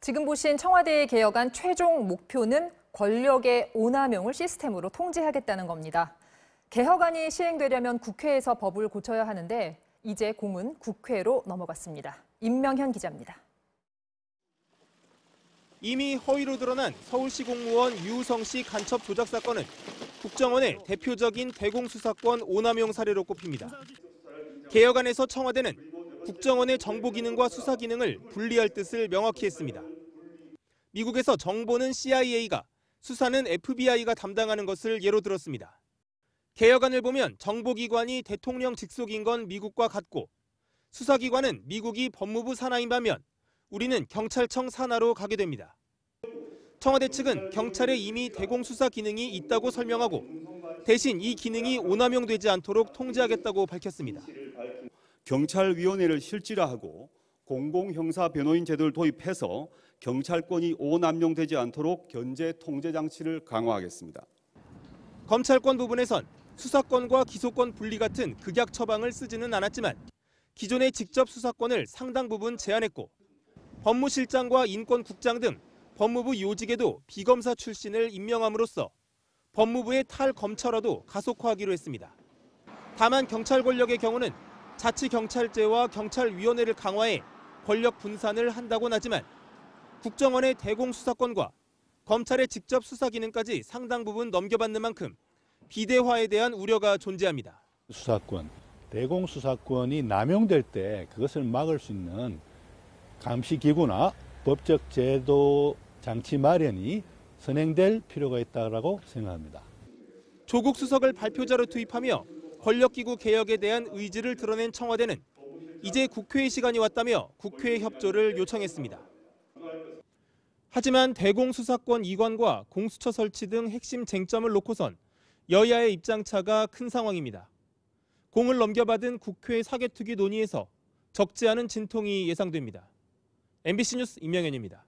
지금 보신 청와대의 개혁안 최종 목표는 권력의 오남용을 시스템으로 통제하겠다는 겁니다. 개혁안이 시행되려면 국회에서 법을 고쳐야 하는데 이제 공은 국회로 넘어갔습니다. 임명현 기자입니다. 이미 허위로 드러난 서울시 공무원 유우성 씨 간첩 조작 사건은 국정원의 대표적인 대공수사권 오남용 사례로 꼽힙니다. 개혁안에서 청와대는 국정원의 정보 기능과 수사 기능을 분리할 뜻을 명확히 했습니다. 미국에서 정보는 CIA가, 수사는 FBI가 담당하는 것을 예로 들었습니다. 개혁안을 보면 정보기관이 대통령 직속인 건 미국과 같고 수사기관은 미국이 법무부 산하인 반면 우리는 경찰청 산하로 가게 됩니다. 청와대 측은 경찰에 이미 대공수사 기능이 있다고 설명하고 대신 이 기능이 오남용되지 않도록 통제하겠다고 밝혔습니다. 경찰위원회를 실질화하고 공공형사변호인 제도를 도입해서 경찰권이 오남용되지 않도록 견제 통제 장치를 강화하겠습니다. 검찰권 부분에선 수사권과 기소권 분리 같은 극약 처방을 쓰지는 않았지만 기존의 직접 수사권을 상당 부분 제한했고 법무실장과 인권국장 등 법무부 요직에도 비검사 출신을 임명함으로써 법무부의 탈검찰화도 가속화하기로 했습니다. 다만 경찰 권력의 경우는 자치경찰제와 경찰위원회를 강화해 권력 분산을 한다고는 하지만 국정원의 대공수사권과 검찰의 직접 수사 기능까지 상당 부분 넘겨받는 만큼 비대화에 대한 우려가 존재합니다. 수사권, 대공수사권이 남용될 때 그것을 막을 수 있는 감시기구나 법적 제도 장치 마련이 선행될 필요가 있다고 생각합니다. 조국 수석을 발표자로 투입하며 권력기구 개혁에 대한 의지를 드러낸 청와대는 이제 국회의 시간이 왔다며 국회 협조를 요청했습니다. 하지만 대공수사권 이관과 공수처 설치 등 핵심 쟁점을 놓고선 여야의 입장차가 큰 상황입니다. 공을 넘겨받은 국회 사개특위 논의에서 적지 않은 진통이 예상됩니다. MBC 뉴스 임명현입니다.